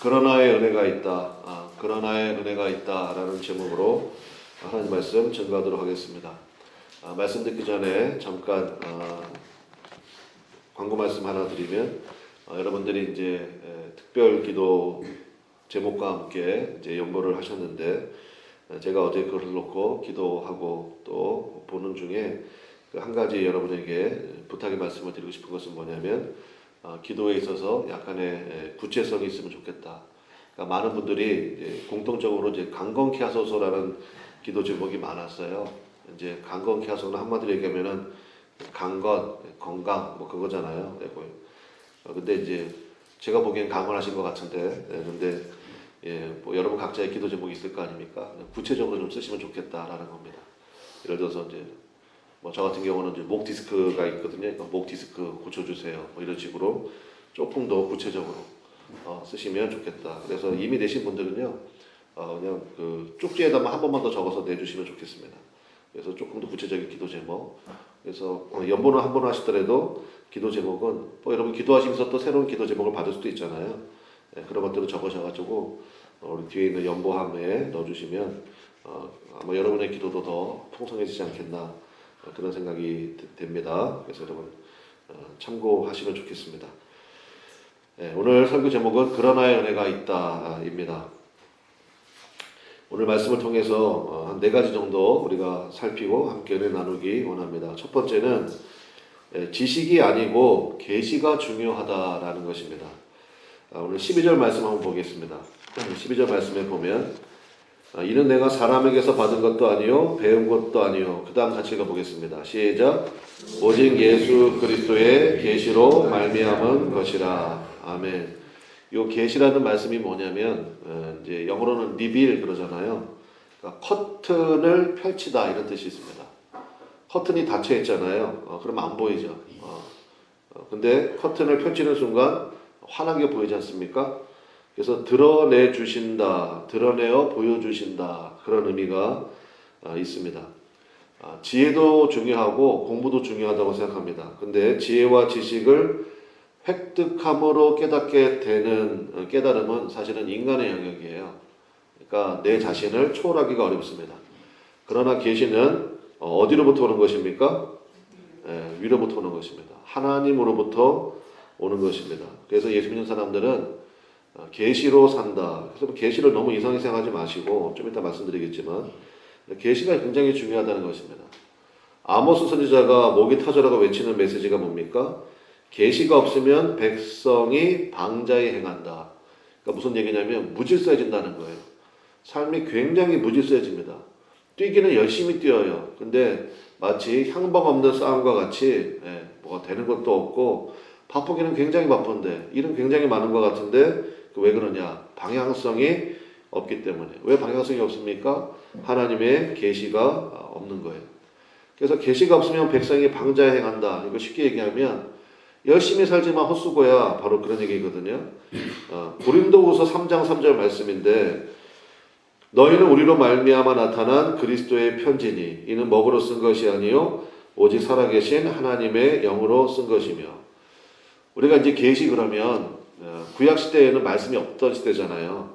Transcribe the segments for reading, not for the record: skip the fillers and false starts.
그러나의 은혜가 있다. 그러나의 은혜가 있다라는 제목으로 하나님 말씀 증거하도록 하겠습니다. 말씀 듣기 전에 잠깐 광고 말씀 하나 드리면 여러분들이 이제 특별 기도 제목과 함께 이제 연보를 하셨는데 제가 어제 그걸 놓고 기도하고 또 보는 중에 한 가지 여러분에게 부탁의 말씀을 드리고 싶은 것은 뭐냐면 기도에 있어서 약간의 구체성이 있으면 좋겠다. 그러니까 많은 분들이 이제 공통적으로 이제 강건케 하소서라는 기도 제목이 많았어요. 이제 강건케 하소서는 한마디로 얘기하면은 강건, 건강 뭐 그거잖아요. 근데 이제 제가 보기엔 강건하신 것 같은데, 근데 뭐 여러분 각자의 기도 제목이 있을 거 아닙니까? 구체적으로 좀 쓰시면 좋겠다라는 겁니다. 예를 들어서 이제 뭐 저 같은 경우는 이제 목 디스크가 있거든요. 그러니까 목 디스크 고쳐주세요. 뭐 이런 식으로 조금 더 구체적으로 쓰시면 좋겠다. 그래서 이미 내신 분들은요, 그냥 그 쪽지에다만 한 번만 더 적어서 내주시면 좋겠습니다. 그래서 조금 더 구체적인 기도 제목. 그래서 연보는 한 번 하시더라도 기도 제목은 뭐 여러분 기도하시면서 또 새로운 기도 제목을 받을 수도 있잖아요. 그런 것들을 적으셔가지고 우리 뒤에 있는 연보함에 넣어주시면 아마 여러분의 기도도 더 풍성해지지 않겠나 그런 생각이 됩니다. 그래서 여러분 참고하시면 좋겠습니다. 오늘 설교 제목은 그러나의 은혜가 있다입니다. 오늘 말씀을 통해서 한 4가지 정도 우리가 살피고 함께 은혜 나누기 원합니다. 첫 번째는 지식이 아니고 계시가 중요하다라는 것입니다. 오늘 12절 말씀 한번 보겠습니다. 12절 말씀에 보면 이는 내가 사람에게서 받은 것도 아니요 배운 것도 아니요. 그 다음 같이 읽어보겠습니다. 시작. 오직 예수 그리스도의 계시로 말미암은 것이라. 아멘. 요 계시라는 말씀이 뭐냐면 이제 영어로는 reveal 그러잖아요. 그러니까 커튼을 펼치다 이런 뜻이 있습니다. 커튼이 닫혀 있잖아요. 그러면 안 보이죠. 근데 커튼을 펼치는 순간 환하게 보이지 않습니까? 그래서 드러내 주신다, 드러내어 보여주신다 그런 의미가 있습니다. 지혜도 중요하고 공부도 중요하다고 생각합니다. 근데 지혜와 지식을 획득함으로 깨닫게 되는 깨달음은 사실은 인간의 영역이에요. 그러니까 내 자신을 초월하기가 어렵습니다. 그러나 계시는 어디로부터 오는 것입니까? 위로부터 오는 것입니다. 하나님으로부터 오는 것입니다. 그래서 예수 믿는 사람들은 계시로 산다. 그래서 계시를 너무 이상하게 생각하지 마시고 좀 이따 말씀드리겠지만 계시가 굉장히 중요하다는 것입니다. 아모스 선지자가 목이 터져라고 외치는 메시지가 뭡니까? 계시가 없으면 백성이 방자에 행한다. 그러니까 무슨 얘기냐면 무질서해진다는 거예요. 삶이 굉장히 무질서해집니다. 뛰기는 열심히 뛰어요. 근데 마치 향방 없는 싸움과 같이 뭐가 되는 것도 없고 바쁘기는 굉장히 바쁜데 일은 굉장히 많은 것 같은데 왜 그러냐? 방향성이 없기 때문에. 왜 방향성이 없습니까? 하나님의 계시가 없는 거예요. 그래서 계시가 없으면 백성이 방자에 행한다. 이거 쉽게 얘기하면 열심히 살지만 헛수고야. 바로 그런 얘기거든요. 고린도후서 3장 3절 말씀인데 너희는 우리로 말미암아 나타난 그리스도의 편지니 이는 먹으로 쓴 것이 아니요 오직 살아계신 하나님의 영으로 쓴 것이며. 우리가 이제 계시 그러면 구약 시대에는 말씀이 없던 시대잖아요.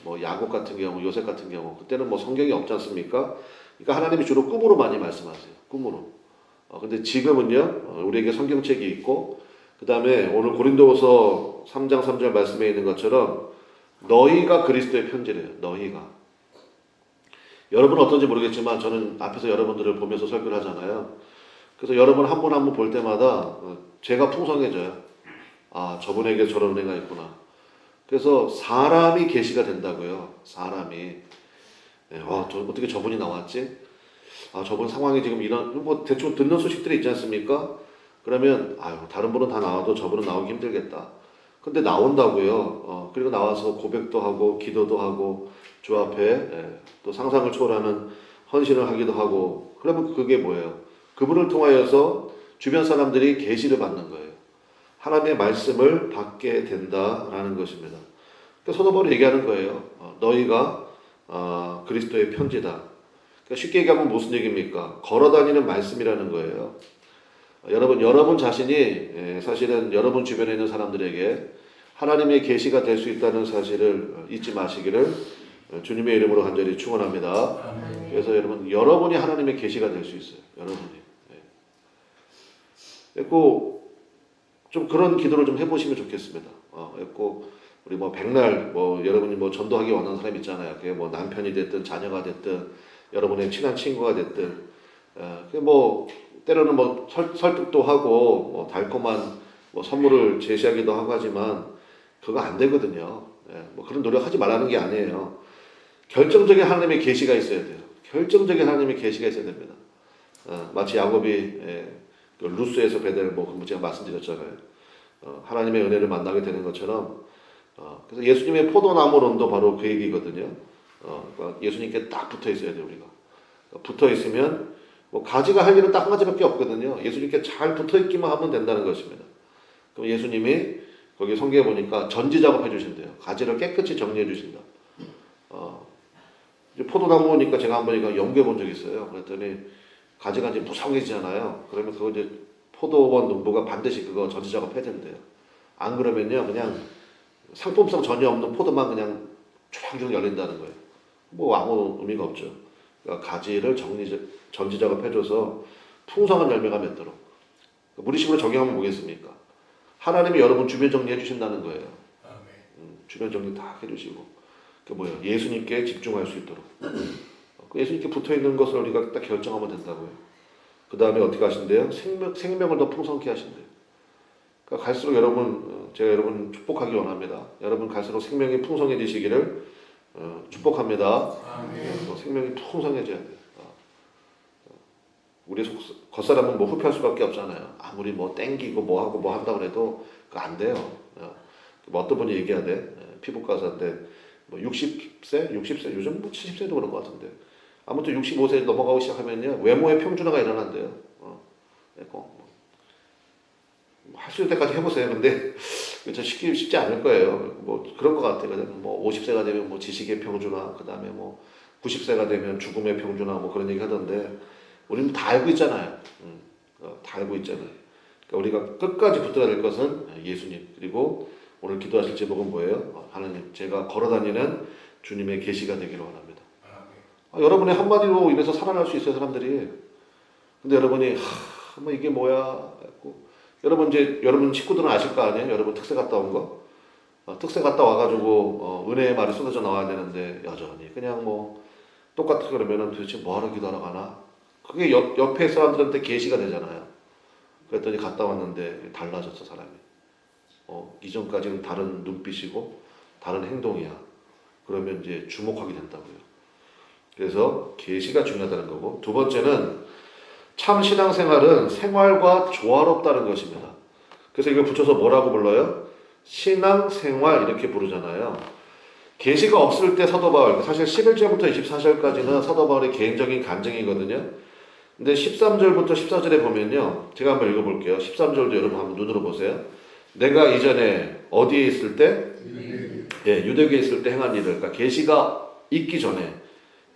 뭐 야곱 같은 경우, 요셉 같은 경우 그때는 뭐 성경이 없지 않습니까? 그러니까 하나님이 주로 꿈으로 많이 말씀하세요. 꿈으로. 근데 지금은요 우리에게 성경책이 있고 그 다음에 오늘 고린도후서 3장 3절 말씀에 있는 것처럼 너희가 그리스도의 편지래요. 너희가. 여러분은 어떤지 모르겠지만 저는 앞에서 여러분들을 보면서 설교를 하잖아요. 그래서 여러분 한 분 한 분 볼 때마다 제가 풍성해져요. 저분에게 저런 은혜가 있구나. 그래서 사람이 계시가 된다고요. 사람이. 어떻게 저분이 나왔지? 저분 상황이 지금 이런 뭐 대충 듣는 소식들이 있지 않습니까? 그러면 다른 분은 다 나와도 저분은 나오기 힘들겠다. 근데 나온다고요. 그리고 나와서 고백도 하고 기도도 하고 주 앞에 또 상상을 초월하는 헌신을 하기도 하고. 그러면 그게 뭐예요? 그분을 통하여서 주변 사람들이 계시를 받는 거예요. 하나님의 말씀을 받게 된다라는 것입니다. 그러니까 사도 바울이 얘기하는 거예요. 너희가 그리스도의 편지다. 그러니까 쉽게 얘기하면 무슨 얘기입니까? 걸어다니는 말씀이라는 거예요. 여러분 자신이 사실은 여러분 주변에 있는 사람들에게 하나님의 계시가 될 수 있다는 사실을 잊지 마시기를 주님의 이름으로 간절히 축원합니다. 그래서 여러분이 하나님의 계시가 될 수 있어요. 여러분이. 꼭 좀 그런 기도를 좀 해보시면 좋겠습니다. 꼭 우리 뭐 백날 여러분이 전도하기 원하는 사람 있잖아요. 그게 남편이 됐든 자녀가 됐든 여러분의 친한 친구가 됐든 때로는 설득도 하고 달콤한 선물을 제시하기도 하고 하지만 그거 안 되거든요. 그런 노력하지 말라는 게 아니에요. 결정적인 하나님의 계시가 있어야 돼요. 결정적인 하나님의 계시가 있어야 됩니다. 마치 야곱이 루스에서 베델 제가 말씀드렸잖아요. 하나님의 은혜를 만나게 되는 것처럼 그래서 예수님의 포도나무론도 바로 그 얘기거든요. 그러니까 예수님께 딱 붙어 있어야 돼요. 우리가 붙어 있으면 가지가 할 일은 딱 한 가지밖에 없거든요. 예수님께 잘 붙어 있기만 하면 된다는 것입니다. 그럼 예수님이 거기 성경에 보니까 전지 작업 해주신대요. 가지를 깨끗이 정리해 주신다. 포도나무 보니까 제가 한번 연구해 본 적이 있어요. 그랬더니 가지가 이제 무성해지잖아요. 그러면 그거 이제 포도원 농부가 반드시 그거 전지 작업 해야 된대요. 안 그러면요, 그냥 상품성 전혀 없는 포도만 그냥 쫙쫙 열린다는 거예요. 아무 의미가 없죠. 그러니까 가지를 전지 작업 해줘서 풍성한 열매가 맺도록. 무리식으로 적용하면 뭐겠습니까? 하나님이 여러분 주변 정리해 주신다는 거예요. 주변 정리 다 해주시고. 예수님께 집중할 수 있도록. 예수님께 붙어 있는 것을 우리가 딱 결정하면 된다고요. 그 다음에 어떻게 하신대요? 생명을 더 풍성케 하신대요. 그러니까 갈수록 제가 여러분 축복하기 원합니다. 여러분 갈수록 생명이 풍성해지시기를 축복합니다. 생명이 풍성해져야 돼요. 우리 겉사람은 후회할 수밖에 없잖아요. 아무리 땡기고 하고 한다고 해도 그거 안 돼요. 어떤 분이 얘기하대. 피부과 의사인데 60세? 요즘 70세도 그런 것 같은데. 아무튼 65세 넘어가고 시작하면요. 외모의 평준화가 일어난대요. 할 수 있을 때까지 해보세요. 근데 쉽지 않을 거예요. 그런 것 같아요. 50세가 되면 지식의 평준화, 그 다음에 90세가 되면 죽음의 평준화, 그런 얘기 하던데, 우리는 다 알고 있잖아요. 다 알고 있잖아요. 그러니까 우리가 끝까지 붙들어야 될 것은 예수님. 그리고 오늘 기도하실 제목은 뭐예요? 하나님, 제가 걸어다니는 주님의 계시가 되기를 원합니다. 여러분의 한마디로 인해서 살아날 수 있어요, 사람들이. 근데 여러분이 이게 뭐야? 여러분 식구들은 아실 거 아니에요? 여러분 특세 갔다 온 거? 특세 갔다 와가지고 은혜의 말이 쏟아져 나와야 되는데 여전히 그냥 똑같아. 그러면은 도대체 뭐하러 기도하러 가나? 그게 옆에 사람들한테 계시가 되잖아요. 그랬더니 갔다 왔는데 달라졌어, 사람이. 이전까지는 다른 눈빛이고 다른 행동이야. 그러면 이제 주목하게 된다고요. 그래서 계시가 중요하다는 거고, 두 번째는 참 신앙생활은 생활과 조화롭다는 것입니다. 그래서 이걸 붙여서 뭐라고 불러요? 신앙생활 이렇게 부르잖아요. 계시가 없을 때 사도 바울, 사실 11절부터 24절까지는 사도 바울의 개인적인 간증이거든요. 근데 13절부터 14절에 보면요. 제가 한번 읽어볼게요. 13절도 여러분 한번 눈으로 보세요. 내가 이전에 어디에 있을 때? 유대교에 있을 때 행한 일을, 그러니까 계시가 있기 전에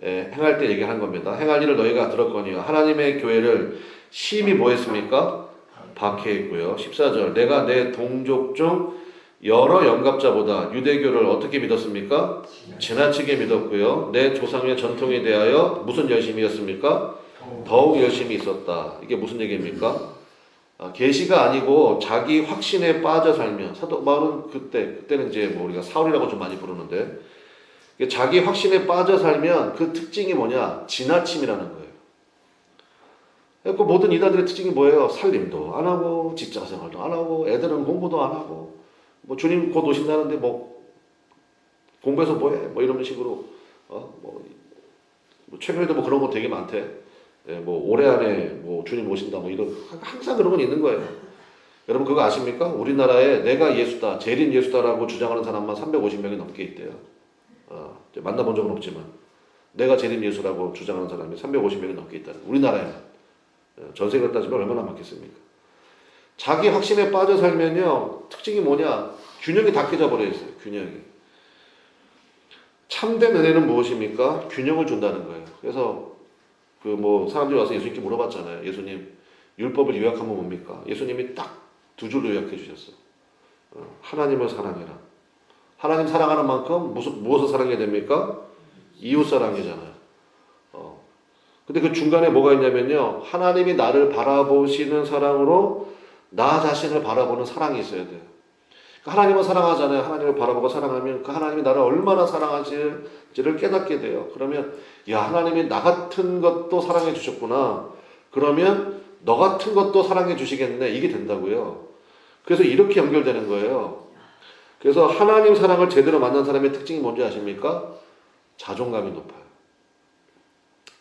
행할 때 얘기하는 겁니다. 행할 일을 너희가 들었거니와 하나님의 교회를 심히 뭐했습니까? 박해했고요. 14절 내가 내 동족 중 여러 영갑자보다 유대교를 어떻게 믿었습니까? 지나치게 믿었고요. 내 조상의 전통에 대하여 무슨 열심이었습니까? 더욱 열심히 있었다. 이게 무슨 얘기입니까? 계시가 아니고 자기 확신에 빠져 살면, 사도 바울은 그때는 이제 우리가 사울이라고 좀 많이 부르는데, 자기 확신에 빠져 살면 그 특징이 뭐냐? 지나침이라는 거예요. 그러니까 모든 이단들의 특징이 뭐예요? 살림도 안 하고, 직장 생활도 안 하고, 애들은 공부도 안 하고, 주님 곧 오신다는데 공부해서 뭐해? 이런 식으로, 최근에도 그런 거 되게 많대. 올해 안에 주님 오신다, 이런, 항상 그런 건 있는 거예요. 여러분 그거 아십니까? 우리나라에 내가 예수다, 재림 예수다라고 주장하는 사람만 350명이 넘게 있대요. 만나본 적은 없지만 내가 재림 예수라고 주장하는 사람이 350명이 넘게 있다는, 우리나라에만. 전 세계를 따지면 얼마나 많겠습니까? 자기 확신에 빠져 살면요, 특징이 뭐냐? 균형이 다 깨져버려 있어요. 균형이. 참된 은혜는 무엇입니까? 균형을 준다는 거예요. 그래서 사람들이 와서 예수님께 물어봤잖아요. 예수님, 율법을 요약하면 뭡니까? 예수님이 딱 두 줄로 요약해 주셨어. 하나님을 사랑해라. 하나님 사랑하는 만큼 무엇을 사랑해야 됩니까? 이웃 사랑이잖아요. 근데 그 중간에 뭐가 있냐면요. 하나님이 나를 바라보시는 사랑으로 나 자신을 바라보는 사랑이 있어야 돼요. 하나님을 사랑하잖아요. 하나님을 바라보고 사랑하면 그 하나님이 나를 얼마나 사랑하시는지를 깨닫게 돼요. 그러면 야, 하나님이 나 같은 것도 사랑해 주셨구나. 그러면 너 같은 것도 사랑해 주시겠네. 이게 된다고요. 그래서 이렇게 연결되는 거예요. 그래서 하나님 사랑을 제대로 만난 사람의 특징이 뭔지 아십니까? 자존감이 높아요.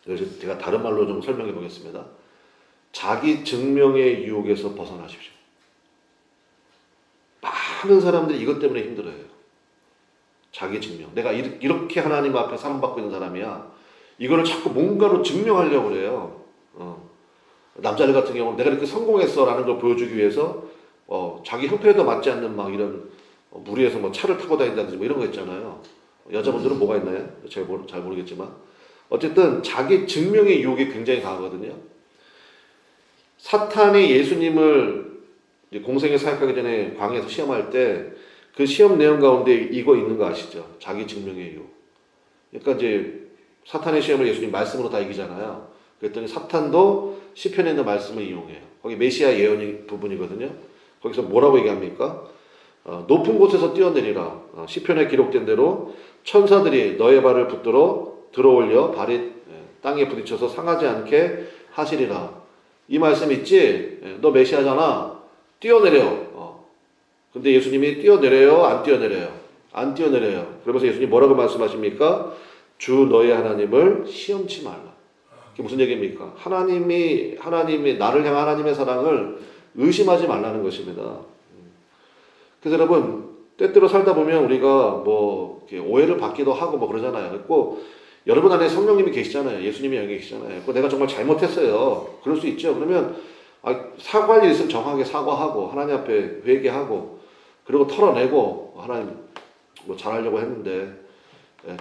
그래서 제가 다른 말로 좀 설명해 보겠습니다. 자기 증명의 유혹에서 벗어나십시오. 많은 사람들이 이것 때문에 힘들어요. 자기 증명. 내가 이렇게 하나님 앞에 사랑받고 있는 사람이야. 이거를 자꾸 뭔가로 증명하려고 그래요. 남자들 같은 경우는 내가 이렇게 성공했어 라는 걸 보여주기 위해서 자기 형편에도 맞지 않는 막 이런 무리해서 뭐 차를 타고 다닌다든지 뭐 이런 거 있잖아요. 여자분들은 뭐가 있나요? 제가 잘 모르겠지만 어쨌든 자기 증명의 유혹이 굉장히 강하거든요. 사탄이 예수님을 공생에 사역하기 전에 광야에서 시험할 때 그 시험 내용 가운데 이거 있는 거 아시죠? 자기 증명의 유혹. 그러니까 이제 사탄의 시험을 예수님 말씀으로 다 이기잖아요. 그랬더니 사탄도 시편에 있는 말씀을 이용해요. 거기 메시아 예언 부분이거든요. 거기서 뭐라고 얘기합니까? 높은 곳에서 뛰어내리라. 시편에 기록된 대로 천사들이 너의 발을 붙들어 들어올려 발이 땅에 부딪혀서 상하지 않게 하시리라. 이 말씀 있지? 너 메시아잖아. 뛰어내려. 근데 예수님이 뛰어내려요? 안 뛰어내려요? 안 뛰어내려요. 그러면서 예수님이 뭐라고 말씀하십니까? 주 너의 하나님을 시험치 말라. 그게 무슨 얘기입니까? 하나님이 나를 향한 하나님의 사랑을 의심하지 말라는 것입니다. 그래서 여러분 때때로 살다 보면 우리가 뭐 오해를 받기도 하고 뭐 그러잖아요. 그리고 여러분 안에 성령님이 계시잖아요. 예수님이 여기 계시잖아요. 내가 정말 잘못했어요. 그럴 수 있죠. 그러면 사과할 일 있으면 정확하게 사과하고 하나님 앞에 회개하고 그리고 털어내고 하나님 뭐 잘하려고 했는데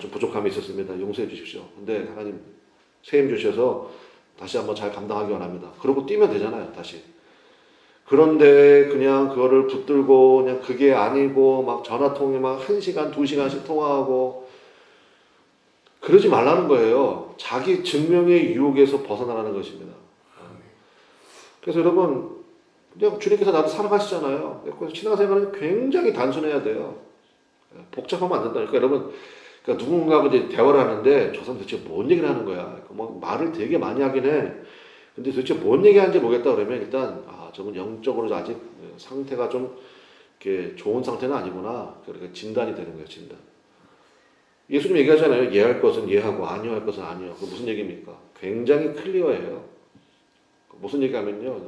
좀 부족함이 있었습니다. 용서해 주십시오. 근데 하나님 세임 주셔서 다시 한번 잘 감당하기 원합니다. 그러고 뛰면 되잖아요. 다시. 그런데 그냥 그거를 붙들고 그냥 그게 아니고 막 전화통에 막 1시간, 2시간씩 통화하고 그러지 말라는 거예요. 자기 증명의 유혹에서 벗어나라는 것입니다. 그래서 여러분 그냥 주님께서 나를 사랑하시잖아요. 그래서 신앙생활은 굉장히 단순해야 돼요. 복잡하면 안 된다니까. 여러분 그러니까 누군가하고 이제 대화를 하는데 저 사람 도대체 뭔 얘기를 하는 거야. 뭐 말을 되게 많이 하긴 해. 근데 도대체 뭔 얘기하는지 모르겠다 그러면 일단 저분 영적으로 아직 상태가 좀 이렇게 좋은 상태는 아니구나. 그러니까 진단이 되는 거예요. 진단. 예수님 얘기하잖아요. 예할 것은 예하고 아니할 것은 아니요. 그 무슨 얘기입니까? 굉장히 클리어해요. 무슨 얘기하면요.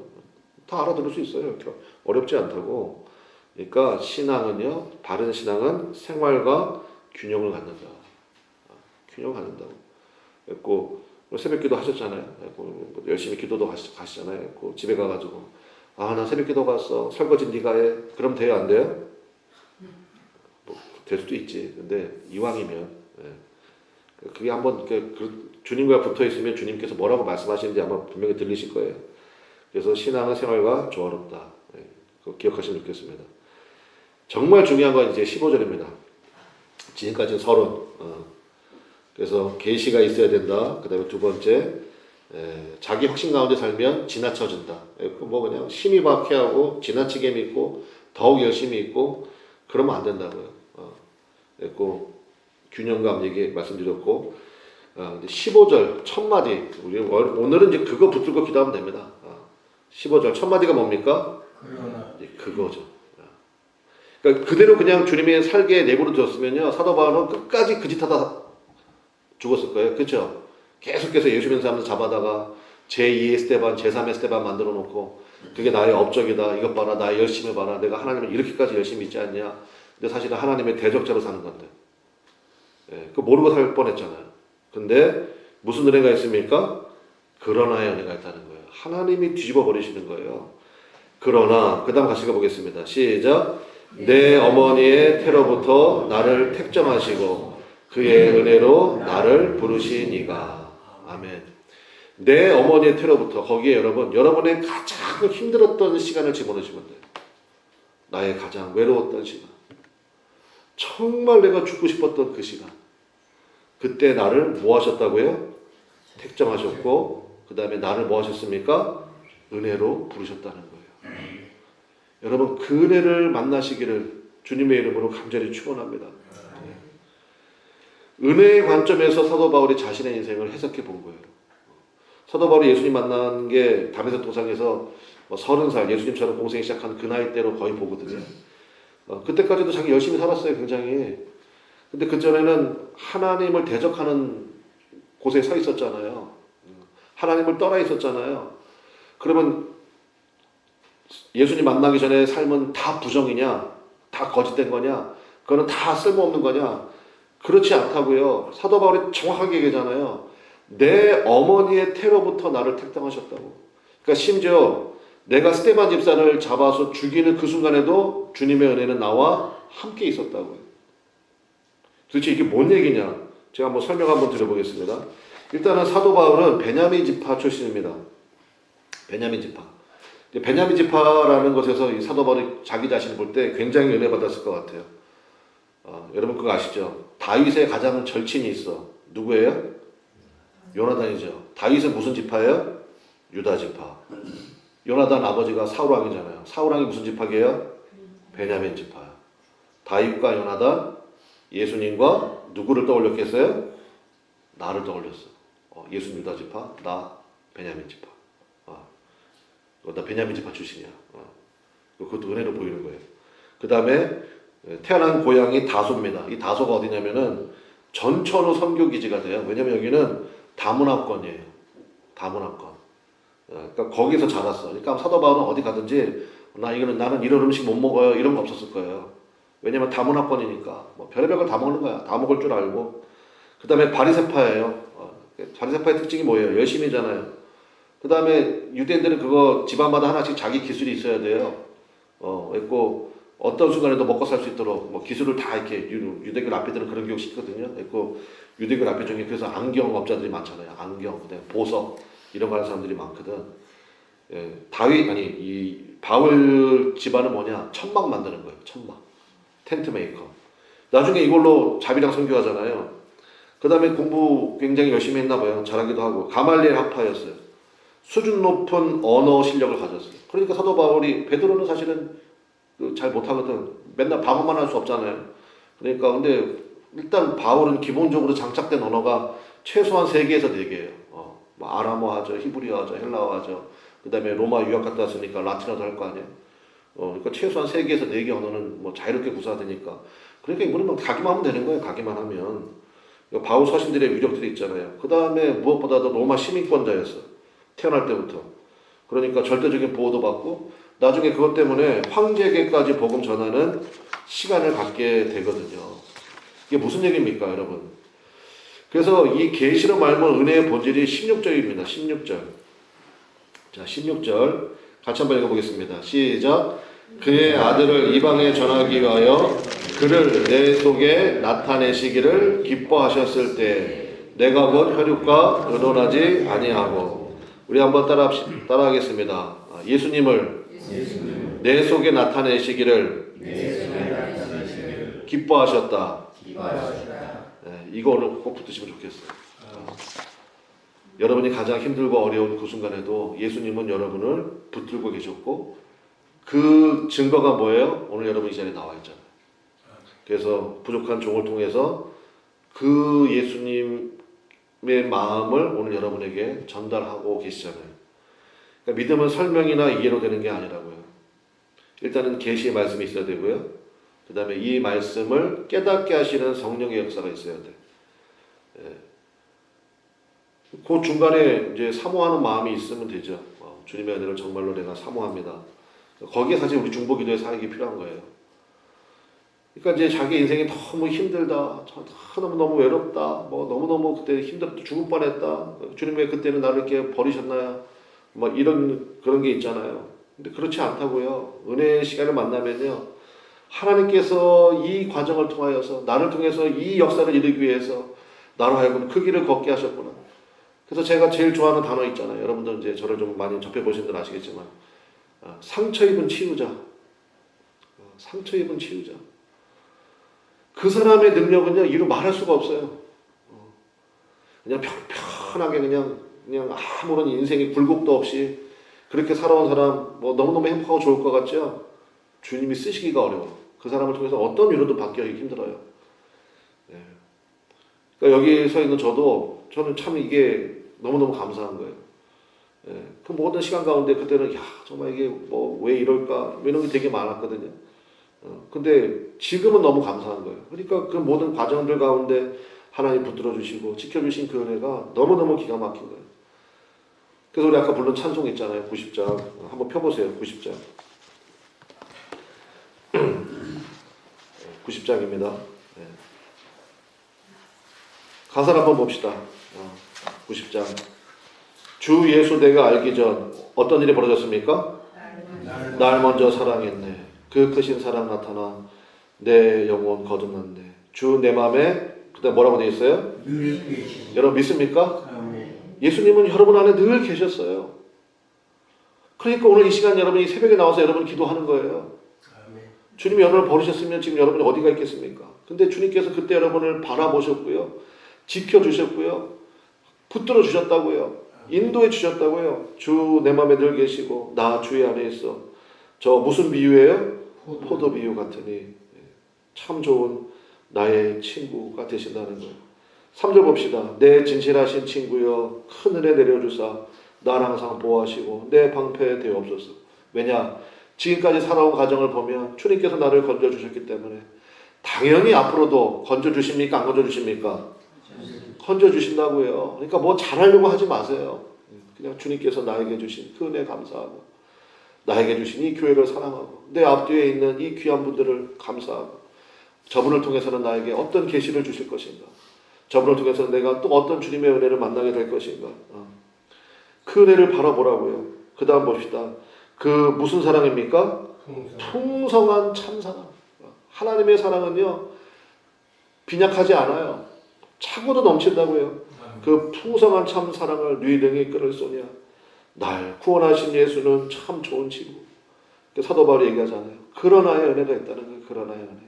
다 알아들을 수 있어요. 어렵지 않다고. 그러니까 신앙은요. 바른 신앙은 생활과 균형을 갖는다. 균형을 갖는다고. 그리고 새벽기도 하셨잖아요. 열심히 기도도 가시잖아요. 집에 가가지고 나 새벽기도 갔어. 설거지 네가 해. 그럼 돼요, 안 돼요? 될 수도 있지. 근데 이왕이면 그게 한번 주님과 붙어 있으면 주님께서 뭐라고 말씀하시는지 아마 분명히 들리실 거예요. 그래서 신앙은 생활과 조화롭다. 그거 기억하시면 좋겠습니다. 정말 중요한 건 이제 15절입니다. 지금까지는 서론. 그래서 계시가 있어야 된다. 그 다음에 두 번째, 자기 확신 가운데 살면 지나쳐진다. 뭐 그냥 심히 박해하고 지나치게 믿고 더욱 열심히 있고 그러면 안 된다고요. 그리고 균형감 얘기 말씀드렸고, 15절 첫 마디. 우리 오늘은 이제 그거 붙들고 기도하면 됩니다. 15절 첫 마디가 뭡니까? 그거죠. 그러니까 그대로 그냥 주님의 살게 내버려 두었으면요 사도 바울은 끝까지 그 짓 하다 죽었을 거예요. 그렇죠? 계속해서 예수 믿는 사람들 잡아다가 제2의 스테반, 제3의 스테반 만들어 놓고 그게 나의 업적이다. 이것 봐라. 나의 열심히 봐라. 내가 하나님을 이렇게까지 열심히 믿지 않냐. 근데 사실은 하나님의 대적자로 사는 건데. 그거 모르고 살 뻔했잖아요. 근데 무슨 은혜가 있습니까? 그러나의 은혜가 있다는 거예요. 하나님이 뒤집어 버리시는 거예요. 그러나 그 다음 같이 가보겠습니다. 시작. 내 어머니의 태로부터 나를 택정하시고 그의 은혜로 나를 부르시니가. 아멘. 내 어머니의 태로부터 거기에 여러분의 가장 힘들었던 시간을 집어넣으시면 돼요. 나의 가장 외로웠던 시간. 정말 내가 죽고 싶었던 그 시간. 그때 나를 뭐 하셨다고요? 택정하셨고 그 다음에 나를 뭐 하셨습니까? 은혜로 부르셨다는 거예요. 여러분 그 은혜를 만나시기를 주님의 이름으로 간절히 축원합니다. 은혜의 관점에서 사도 바울이 자신의 인생을 해석해 본 거예요. 사도 바울이 예수님 만난 게 다메섹 도상에서 30살 예수님처럼 공생이 시작한 그 나이 때로 거의 보거든요. 그때까지도 자기 열심히 살았어요. 굉장히. 근데 그전에는 하나님을 대적하는 곳에 서 있었잖아요. 하나님을 떠나 있었잖아요. 그러면 예수님 만나기 전에 삶은 다 부정이냐? 다 거짓된 거냐? 그거는 다 쓸모없는 거냐? 그렇지 않다고요. 사도 바울이 정확하게 얘기하잖아요. 내 어머니의 태로부터 나를 택당하셨다고. 그러니까 심지어 내가 스데반 집사를 잡아서 죽이는 그 순간에도 주님의 은혜는 나와 함께 있었다고요. 도대체 이게 뭔 얘기냐? 제가 한번 설명 한번 드려보겠습니다. 일단은 사도 바울은 베냐민 지파 출신입니다. 베냐민 지파. 베냐민 지파라는 것에서 이 사도 바울이 자기 자신을 볼 때 굉장히 은혜 받았을 것 같아요. 여러분 그거 아시죠? 다윗의 가장 절친이 있어. 누구예요? 요나단이죠. 다윗은 무슨 지파예요? 유다 지파. 요나단 아버지가 사울 왕이잖아요. 사울 왕이 무슨 지파게요? 베냐민 지파예요. 다윗과 요나단, 예수님과 누구를 떠올렸겠어요? 나를 떠올렸어. 예수님 유다 지파, 나 베냐민 지파. 나 베냐민 지파 출신이야. 그것도 은혜로 보이는 거예요. 그 다음에 태어난 고향이 다소입니다. 이 다소가 어디냐면은 전천후 선교기지가 돼요. 왜냐면 여기는 다문화권이에요. 다문화권. 그러니까 거기서 자랐어. 그러니까 사도 바울은 어디 가든지 나는 이런 음식 못 먹어요. 이런 거 없었을 거예요. 왜냐면 다문화권이니까 뭐 별의별 걸 다 먹는 거야. 다 먹을 줄 알고. 그 다음에 바리새파예요. 바리새파의 특징이 뭐예요? 열심히잖아요. 그 다음에 유대인들은 그거 집안마다 하나씩 자기 기술이 있어야 돼요. 있고 어떤 순간에도 먹고 살 수 있도록 뭐 기술을 다 이렇게 유대교 랍비들은 그런 교육 시키거든요. 있고 유대교 랍비 중에 그래서 안경업자들이 많잖아요. 안경, 그다음에 보석 이런 거 하는 사람들이 많거든. 이 바울 집안은 뭐냐? 천막 만드는 거예요. 천막, 텐트 메이커. 나중에 이걸로 자비랑 선교하잖아요. 그 다음에 공부 굉장히 열심히 했나 봐요. 잘하기도 하고 가말리엘 학파였어요. 수준 높은 언어 실력을 가졌어요. 그러니까 사도 바울이 베드로는 사실은 잘 못하거든. 맨날 방언만 할 수 없잖아요. 그러니까 근데 일단 바울은 기본적으로 장착된 언어가 최소한 3개에서 4개예요. 뭐 아람어하죠, 히브리어하죠, 헬라어하죠. 그 다음에 로마 유학 갔다 왔으니까 라틴어도 할 거 아니에요. 그러니까 최소한 3개에서 4개 언어는 뭐 자유롭게 구사되니까. 그러니까 이거는 가기만 하면 되는 거예요. 가기만 하면. 바울 서신들의 위력들이 있잖아요. 그 다음에 무엇보다도 로마 시민권자였어. 태어날 때부터. 그러니까 절대적인 보호도 받고 나중에 그것 때문에 황제에게까지 복음 전하는 시간을 갖게 되거든요. 이게 무슨 얘기입니까, 여러분? 그래서 이 계시로 말하면 은혜의 본질이 16절입니다. 16절. 자, 16절 같이 한번 읽어보겠습니다. 시작. 그의 아들을 이방에 전하기 위하여 그를 내 속에 나타내시기를 기뻐하셨을 때 내가 곧 혈육과 의논하지 아니하고. 우리 한번 따라하겠습니다. 예수님을 내 속에 나타내시기를 기뻐하셨다. 이거 오늘 꼭 붙으시면 좋겠어요. 여러분이 가장 힘들고 어려운 그 순간에도 예수님은 여러분을 붙들고 계셨고 그 증거가 뭐예요? 오늘 여러분 이 자리에 나와 있잖아요. 그래서 부족한 종을 통해서 그 예수님의 마음을 오늘 여러분에게 전달하고 계시잖아요. 그러니까 믿음은 설명이나 이해로 되는 게 아니라고요. 일단은 계시의 말씀이 있어야 되고요. 그 다음에 이 말씀을 깨닫게 하시는 성령의 역사가 있어야 돼. 그 중간에 이제 사모하는 마음이 있으면 되죠. 주님의 은혜를 정말로 내가 사모합니다. 거기에 사실 우리 중보기도의 사역이 필요한 거예요. 그러니까 이제 자기 인생이 너무 힘들다, 너무 외롭다, 뭐 너무너무 그때 힘들었다, 죽을 뻔했다, 주님 왜 그때는 나를 이렇게 버리셨나요? 뭐 이런 그런 게 있잖아요. 근데 그렇지 않다고요. 은혜의 시간을 만나면요, 하나님께서 이 과정을 통하여서 나를 통해서 이 역사를 이루기 위해서 나로 하여금 그 길을 걷게 하셨구나. 그래서 제가 제일 좋아하는 단어 있잖아요. 여러분들 이제 저를 좀 많이 접해 보신 분들 아시겠지만 상처 입은 치유자. 상처 입은 치유자. 그 사람의 능력은요, 이루 말할 수가 없어요. 그냥 편하게 그냥 아무런 인생의 굴곡도 없이 그렇게 살아온 사람, 뭐 너무너무 행복하고 좋을 것 같죠? 주님이 쓰시기가 어려워. 그 사람을 통해서 어떤 위로도 받기가 힘들어요. 네. 그러니까 여기 서 있는 저는 참 이게 너무너무 감사한 거예요. 예, 그 모든 시간 가운데 그때는 정말 이게 뭐 왜 이럴까 이런 게 되게 많았거든요. 근데 지금은 너무 감사한 거예요. 그러니까 그 모든 과정들 가운데 하나님 붙들어 주시고 지켜주신 그 은혜가 너무너무 기가 막힌 거예요. 그래서 우리 아까 부른 찬송 있잖아요. 90장 한번 펴보세요. 90장 90장입니다. 가사를 한번 봅시다. 90장 주 예수 내가 알기 전 어떤 일이 벌어졌습니까? 날 먼저 사랑했네. 그 크신 사랑 나타나 내 영혼 거듭났네. 주 내 맘에 그다음 뭐라고 되어 있어요? 여러분 믿습니까? 예수님은 여러분 안에 늘 계셨어요. 그러니까 오늘 이 시간 여러분이 새벽에 나와서 여러분 기도하는 거예요. 주님이 여러분을 버리셨으면 지금 여러분이 어디가 있겠습니까? 근데 주님께서 그때 여러분을 바라보셨고요. 지켜주셨고요. 붙들어 주셨다고요. 인도해 주셨다고요. 주 내 맘에 늘 계시고 나 주의 안에 있어. 저 무슨 비유예요? 포도 비유 같으니 참 좋은 나의 친구가 되신다는 거예요. 3절 봅시다. 내 진실하신 친구여 큰 은혜 내려주사 나를 항상 보호하시고 내 방패 되옵소서. 왜냐? 지금까지 살아온 과정을 보면 주님께서 나를 건져주셨기 때문에 당연히 앞으로도 건져주십니까? 안 건져주십니까? 건져주신다고요. 그러니까 뭐 잘하려고 하지 마세요. 그냥 주님께서 나에게 주신 그 은혜 감사하고 나에게 주신 이 교회를 사랑하고 내 앞뒤에 있는 이 귀한 분들을 감사하고 저분을 통해서는 나에게 어떤 계시를 주실 것인가, 저분을 통해서 내가 또 어떤 주님의 은혜를 만나게 될 것인가, 그 은혜를 바라보라고요. 그 다음 봅시다. 그 무슨 사랑입니까? 풍성한 참사랑. 하나님의 사랑은요 빈약하지 않아요. 차고도 넘친다고요. 그 풍성한 참 사랑을 네 등에 끈을 쏘냐. 날 구원하신 예수는 참 좋은 친구. 사도 바울이 얘기하잖아요. 그러나의 은혜가 있다는 거예요. 그러나의 은혜.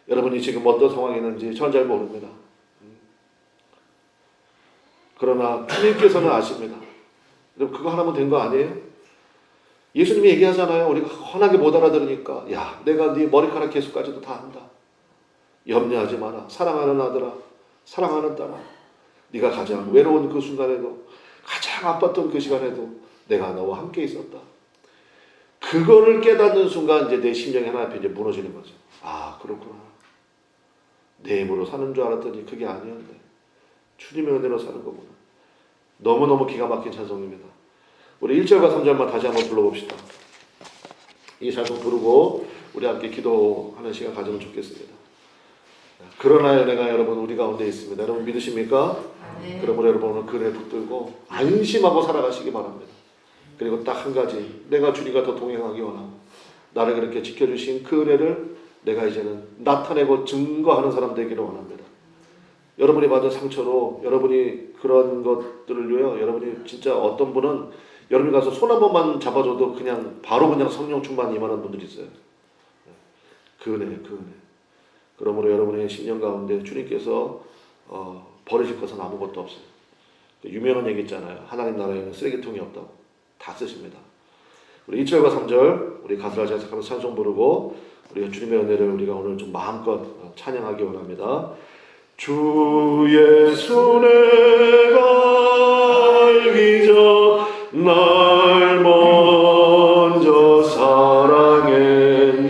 여러분이 지금 어떤 상황이 있는지 저는 잘 모릅니다. 그러나 주님께서는 아십니다. 여러분 그거 하나면 된 거 아니에요? 예수님이 얘기하잖아요. 우리가 훤하게 못 알아들으니까 야 내가 네 머리카락 개수까지도 다 안다. 염려하지 마라. 사랑하는 아들아, 사랑하는 딸아, 네가 가장 외로운 그 순간에도 가장 아팠던 그 시간에도 내가 너와 함께 있었다. 그거를 깨닫는 순간 이제 내 심령이 하나 앞에 이제 무너지는 거죠. 아 그렇구나. 내 힘으로 사는 줄 알았더니 그게 아니었네. 주님의 은혜로 사는 거구나. 너무너무 기가 막힌 찬송입니다. 우리 1절과 3절만 다시 한번 불러봅시다. 이 찬송 부르고 우리 함께 기도하는 시간 가지면 좋겠습니다. 그러나 은혜가 여러분 우리 가운데 있습니다. 여러분 믿으십니까? 네. 그러므로 여러분 오늘 그 은혜 붙들고 안심하고 살아가시기 바랍니다. 그리고 딱 한 가지, 내가 주님과 더 동행하기 원하고 나를 그렇게 지켜주신 그 은혜를 내가 이제는 나타내고 증거하는 사람 되기를 원합니다. 여러분이 받은 상처로 여러분이 그런 것들을 위하여 여러분이 진짜 어떤 분은 여러분이 가서 손 한 번만 잡아줘도 그냥 바로 그냥 성령 충만 임하는 분들이 있어요. 그 은혜, 그 은혜. 그러므로 여러분의 신령 가운데 주님께서 버리실 것은 아무것도 없어요. 유명한 얘기 있잖아요. 하나님 나라에는 쓰레기통이 없다고. 다 쓰십니다. 우리 2절과 3절 우리 가사를 제작하면서 찬송 부르고 우리가 주님의 은혜를 우리가 오늘 좀 마음껏 찬양하기 원합니다. 주 예수 내가 알기 전 날 먼저 사랑했네.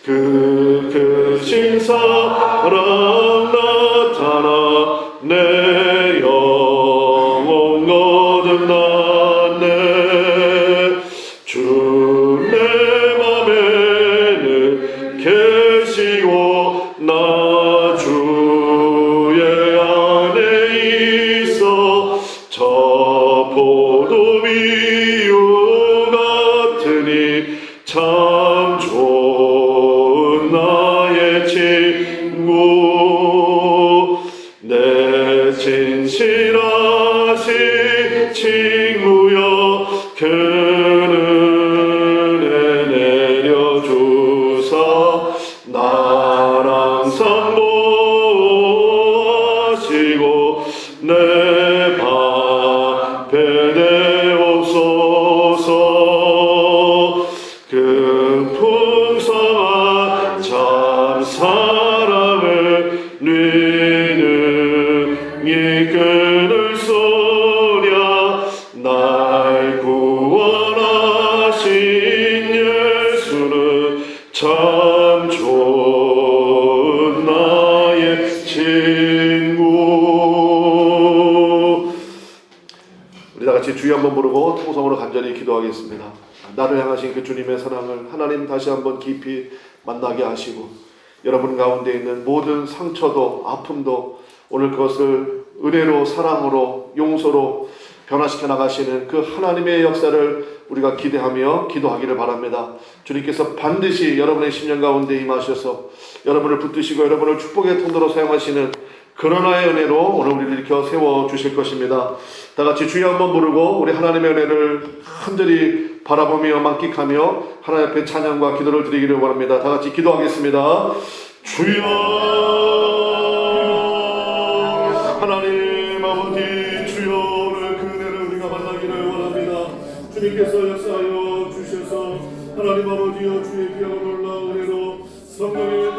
그 크신 사랑 나타나 내 영혼 거듭났네. 주 내 맘에는 계시고 나 주의 안에 있어. 저 포도 비유 같으니 참 좋은 나의 친구. 내 진실하신 친구여 그 은혜 내려주 한번 부르고 통성으로 간절히 기도하겠습니다. 나를 향하신 그 주님의 사랑을 하나님 다시 한번 깊이 만나게 하시고 여러분 가운데 있는 모든 상처도 아픔도 오늘 그것을 은혜로 사랑으로 용서로 변화시켜 나가시는 그 하나님의 역사를 우리가 기대하며 기도하기를 바랍니다. 주님께서 반드시 여러분의 심령 가운데 임하셔서 여러분을 붙드시고 여러분을 축복의 통로로 사용하시는 그런 하나의 은혜로 오늘 우리를 일으켜 세워주실 것입니다. 다 같이 주여 한번 부르고 우리 하나님의 은혜를 간절히 바라보며 만끽하며 하나님 앞에 찬양과 기도를 드리기를 원합니다. 다 같이 기도하겠습니다. 주여 하나님 아버지 주여 오늘 그 은혜를 우리가 만나기를 원합니다. 주님께서 역사하여 주셔서 하나님 아버지여 주의 귀한 놀라운 은혜로 성령의